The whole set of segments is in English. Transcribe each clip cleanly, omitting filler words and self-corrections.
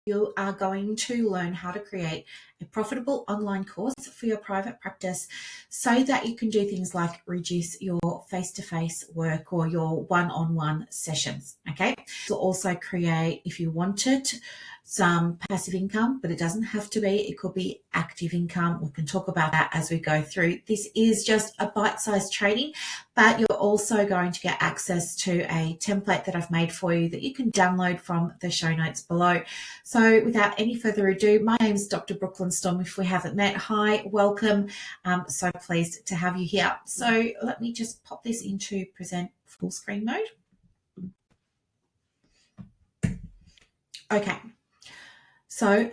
You are going to learn how to create a profitable online course for your private practice so that you can do things like reduce your face-to-face work or your one-on-one sessions, okay? You'll also create, if you wanted, some passive income, but it doesn't have to be. It could be active income. We can talk about that as we go through. This is just a bite-sized training, but you're also going to get access to a template that I've made for you that you can download from the show notes below. So without any further ado, my name's Dr. Brooklyn Storm. If we haven't met, hi, welcome. So pleased to have you here. So let me just pop this into present full screen mode. Okay. So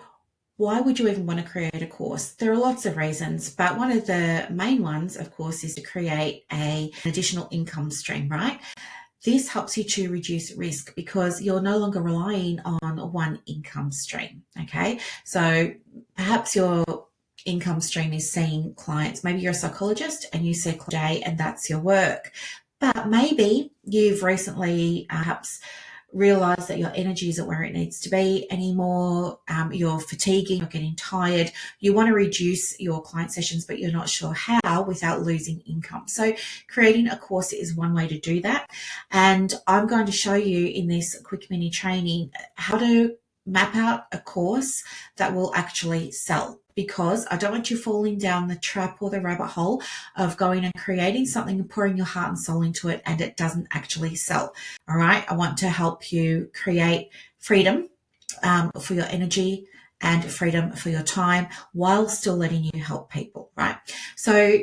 why would you even want to create a course? There are lots of reasons, but one of the main ones, of course, is to create an additional income stream, right? This helps you to reduce risk because you're no longer relying on one income stream, okay? So perhaps your income stream is seeing clients. Maybe you're a psychologist and you see clients a day and that's your work. But maybe you've recently perhaps realize that your energy isn't where it needs to be anymore. You're fatiguing, you're getting tired. You want to reduce your client sessions, but you're not sure how without losing income. So creating a course is one way to do that. And I'm going to show you in this quick mini training how to map out a course that will actually sell, because I don't want you falling down the trap or the rabbit hole of going and creating something and pouring your heart and soul into it and it doesn't actually sell. All right. I want to help you create freedom for your energy and freedom for your time while still letting you help people. Right. So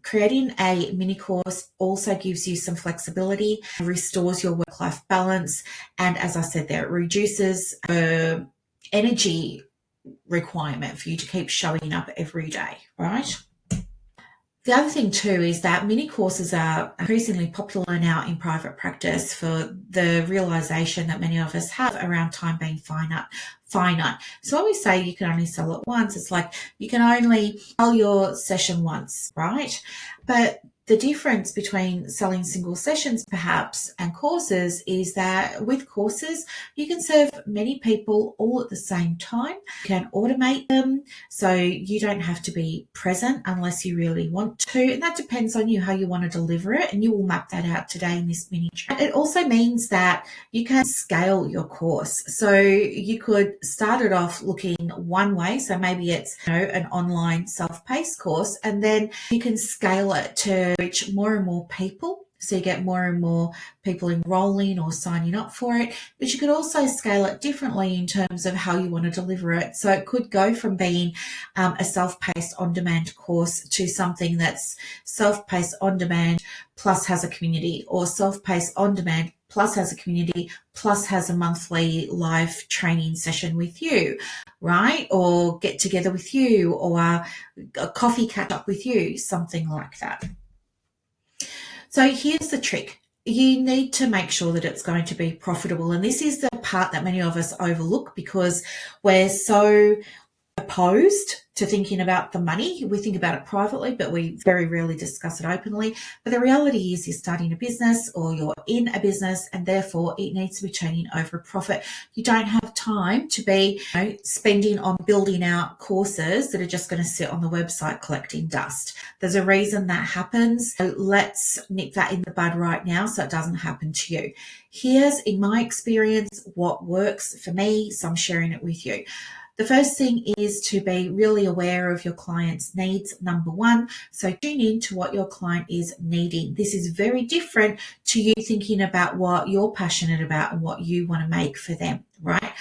creating a mini course also gives you some flexibility, restores your work-life balance, and as I said there, it reduces energy requirement for you to keep showing up every day, right? The other thing too is that mini courses are increasingly popular now in private practice for the realization that many of us have around time being finite. So when we say you can only sell it once, it's like you can only sell your session once, right? But the difference between selling single sessions perhaps and courses is that with courses, you can serve many people all at the same time. You can automate them so you don't have to be present unless you really want to. And that depends on you how you want to deliver it. And you will map that out today in this mini training. It also means that you can scale your course. So you could start it off looking one way. So maybe it's an online self-paced course, and then you can scale it to reach more and more people. So you get more and more people enrolling or signing up for it, but you could also scale it differently in terms of how you want to deliver it. So it could go from being a self-paced on-demand course to something that's self-paced on-demand plus has a community, or self-paced on-demand plus has a community plus has a monthly live training session with you, right? Or get together with you, or a coffee catch up with you, something like that. So here's the trick. You need to make sure that it's going to be profitable. And this is the part that many of us overlook because we're so opposed to thinking about the money. We think about it privately, but we very rarely discuss it openly. But the reality is you're starting a business or you're in a business, and therefore it needs to be turning over a profit. You don't have time to be spending on building out courses that are just going to sit on the website collecting dust. There's a reason that happens. So let's nip that in the bud right now so it doesn't happen to you. Here's, in my experience, what works for me, so I'm sharing it with you. The first thing is to be really aware of your client's needs, number one. So tune in to what your client is needing. This is very different to you thinking about what you're passionate about and what you want to make for them, right?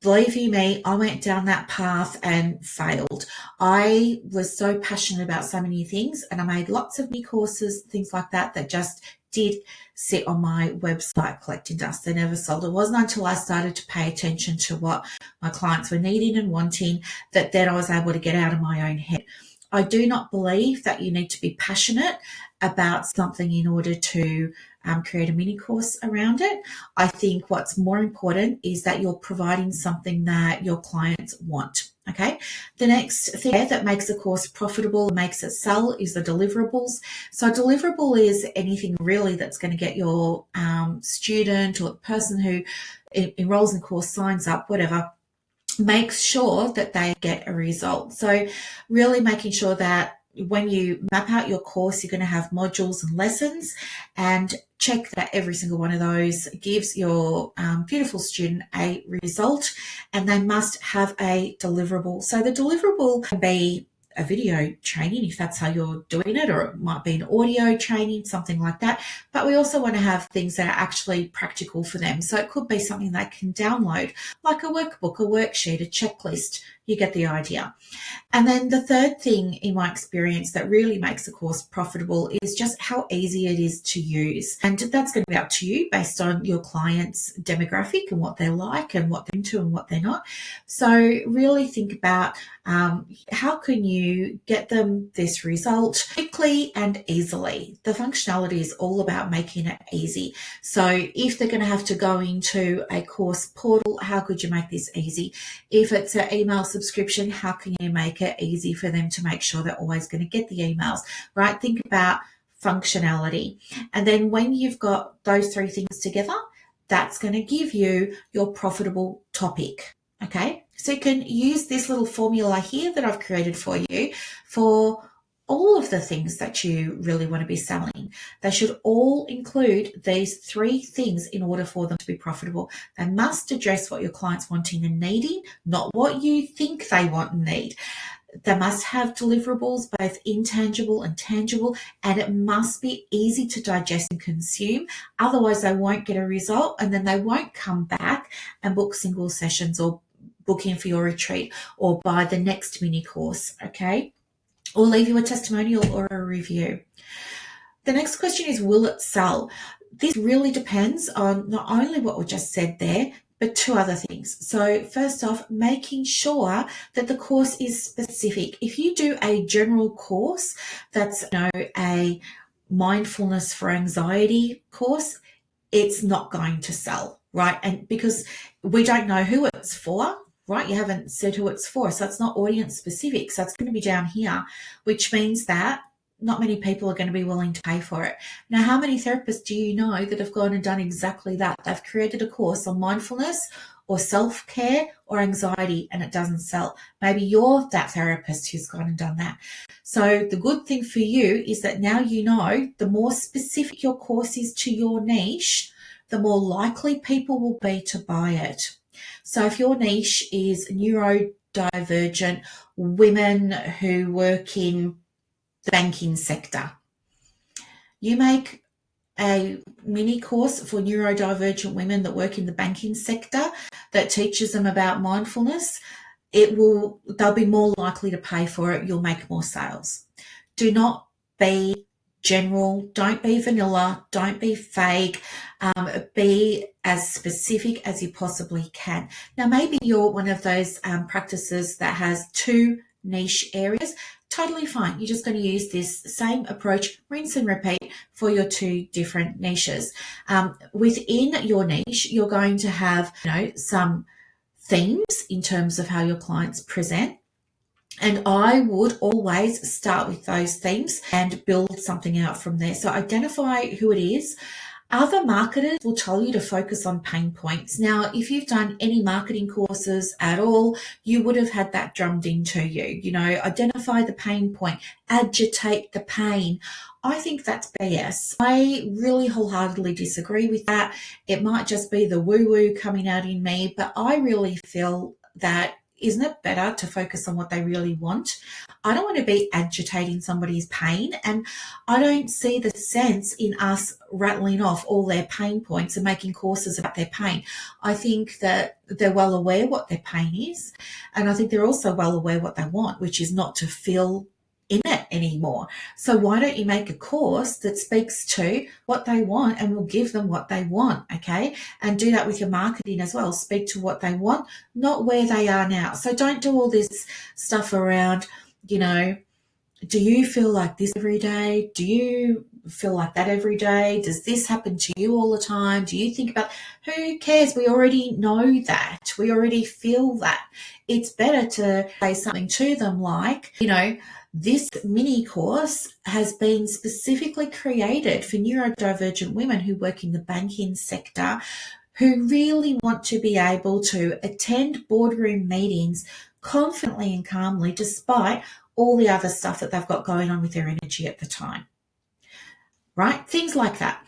Believe you me, I went down that path and failed. I was so passionate about so many things, and I made lots of mini courses, things like that, that just did sit on my website collecting dust. They never sold. It wasn't until I started to pay attention to what my clients were needing and wanting that then I was able to get out of my own head. I do not believe that you need to be passionate about something in order to create a mini course around it. I think what's more important is that you're providing something that your clients want. Okay. The next thing that makes a course profitable and makes it sell is the deliverables. So a deliverable is anything really that's going to get your student or the person who enrolls in the course, signs up, whatever, makes sure that they get a result. So really making sure that when you map out your course, you're going to have modules and lessons, and check that every single one of those gives your beautiful student a result, and they must have a deliverable. So the deliverable can be a video training if that's how you're doing it, or it might be an audio training, something like that. But we also want to have things that are actually practical for them. So it could be something they can download, like a workbook, a worksheet, a checklist. You get the idea. And then the third thing in my experience that really makes a course profitable is just how easy it is to use. And that's going to be up to you based on your client's demographic and what they like and what they're into and what they're not. So really think about how can you get them this result quickly and easily. The functionality is all about making it easy. So if they're going to have to go into a course portal, how could you make this easy? If it's an email subscription, how can you make it easy for them to make sure they're always going to get the emails, right? Think about functionality. And then when you've got those three things together, that's going to give you your profitable topic. Okay, so you can use this little formula here that I've created for you for all of the things that you really want to be selling. They should all include these three things in order for them to be profitable. They must address what your client's wanting and needing, not what you think they want and need. They must have deliverables, both intangible and tangible, and it must be easy to digest and consume. Otherwise, they won't get a result, and then they won't come back and book single sessions or book in for your retreat or buy the next mini course, okay? Or leave you a testimonial or a review. The next question is, will it sell? This really depends on not only what we just said there, but two other things. So first off, making sure that the course is specific. If you do a general course that's a mindfulness for anxiety course, it's not going to sell, right? And because we don't know who it's for, right? You haven't said who it's for, so it's not audience specific. So it's going to be down here, which means that not many people are going to be willing to pay for it. Now, how many therapists do you know that have gone and done exactly that? They've created a course on mindfulness or self-care or anxiety, and it doesn't sell. Maybe you're that therapist who's gone and done that. So the good thing for you is that now you know the more specific your course is to your niche, the more likely people will be to buy it. So if your niche is neurodivergent women who work in the banking sector, you make a mini course for neurodivergent women that work in the banking sector that teaches them about mindfulness, they'll be more likely to pay for it. You'll make more sales. Do not be general, don't be vanilla, don't be fake, be as specific as you possibly can. Now, maybe you're one of those practices that has two niche areas. Totally fine. You're just going to use this same approach, rinse and repeat for your two different niches. Within your niche, you're going to have some themes in terms of how your clients present. And I would always start with those themes and build something out from there. So identify who it is. Other marketers will tell you to focus on pain points. Now, if you've done any marketing courses at all, you would have had that drummed into you. Identify the pain point, agitate the pain. I think that's BS. I really wholeheartedly disagree with that. It might just be the woo-woo coming out in me, but I really feel that isn't it better to focus on what they really want? I don't want to be agitating somebody's pain, and I don't see the sense in us rattling off all their pain points and making courses about their pain. I think that they're well aware what their pain is, and I think they're also well aware what they want, which is not to feel in it anymore. So why don't you make a course that speaks to what they want and will give them what they want, okay? And do that with your marketing as well. Speak to what they want, not where they are now. So don't do all this stuff around, do you feel like this every day? Do you feel like that every day? Does this happen to you all the time? Do you think about, who cares? We already know that. We already feel that. It's better to say something to them like, this mini course has been specifically created for neurodivergent women who work in the banking sector who really want to be able to attend boardroom meetings confidently and calmly despite all the other stuff that they've got going on with their energy at the time, right? Things like that.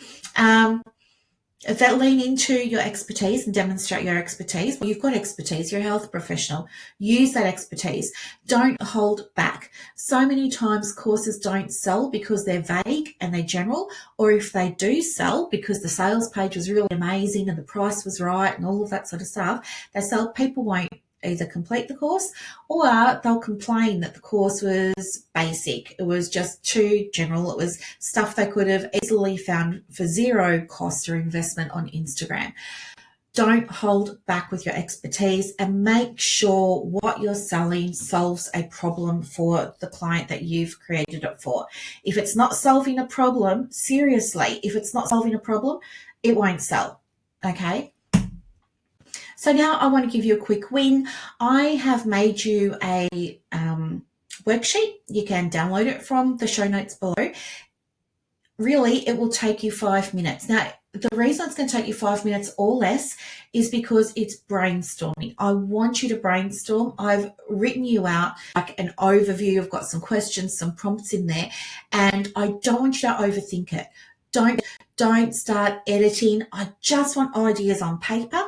That lean into your expertise and demonstrate your expertise. Well, you've got expertise, you're a health professional. Use that expertise. Don't hold back. So many times courses don't sell because they're vague and they're general, or if they do sell because the sales page was really amazing and the price was right and all of that sort of stuff, they sell, people won't either complete the course or they'll complain that the course was basic. It was just too general. It was stuff they could have easily found for zero cost or investment on Instagram. Don't hold back with your expertise and make sure what you're selling solves a problem for the client that you've created it for. If it's not solving a problem, seriously, if it's not solving a problem, it won't sell, okay? So now I want to give you a quick win. I have made you a worksheet. You can download it from the show notes below. Really, it will take you 5 minutes. Now, the reason it's going to take you 5 minutes or less is because it's brainstorming. I want you to brainstorm. I've written you out like an overview. I've got some questions, some prompts in there, and I don't want you to overthink it. Don't start editing. I just want ideas on paper.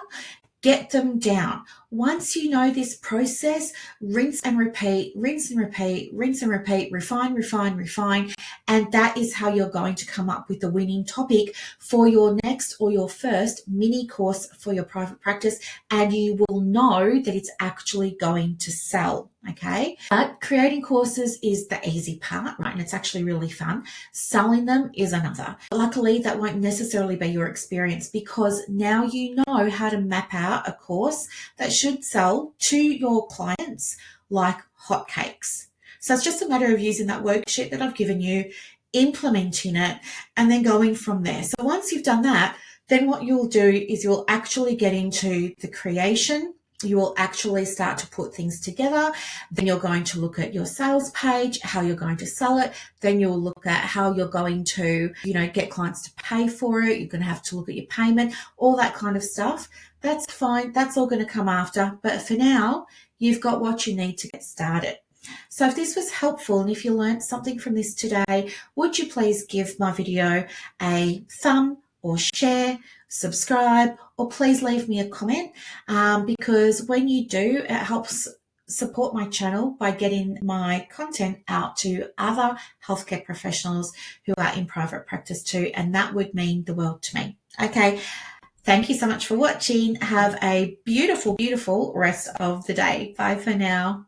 Get them down. Once you know this process, rinse and repeat, rinse and repeat, rinse and repeat, refine, refine, refine. And that is how you're going to come up with the winning topic for your next or your first mini course for your private practice. And you will know that it's actually going to sell. Okay. But creating courses is the easy part, right? And it's actually really fun. Selling them is another. Luckily, that won't necessarily be your experience because now you know how to map out a course that should sell to your clients like hotcakes. So it's just a matter of using that worksheet that I've given you, implementing it, and then going from there. So once you've done that, then what you'll do is you'll actually get into the creation. You will actually start to put things together. Then you're going to look at your sales page, how you're going to sell it. Then you'll look at how you're going to, get clients to pay for it. You're going to have to look at your payment, all that kind of stuff. That's fine. That's all going to come after. But for now, you've got what you need to get started. So if this was helpful and if you learned something from this today, would you please give my video a thumb or share, subscribe, or please leave me a comment because when you do, it helps support my channel by getting my content out to other healthcare professionals who are in private practice too, and that would mean the world to me. Okay, thank you so much for watching. Have a beautiful, beautiful rest of the day. Bye for now.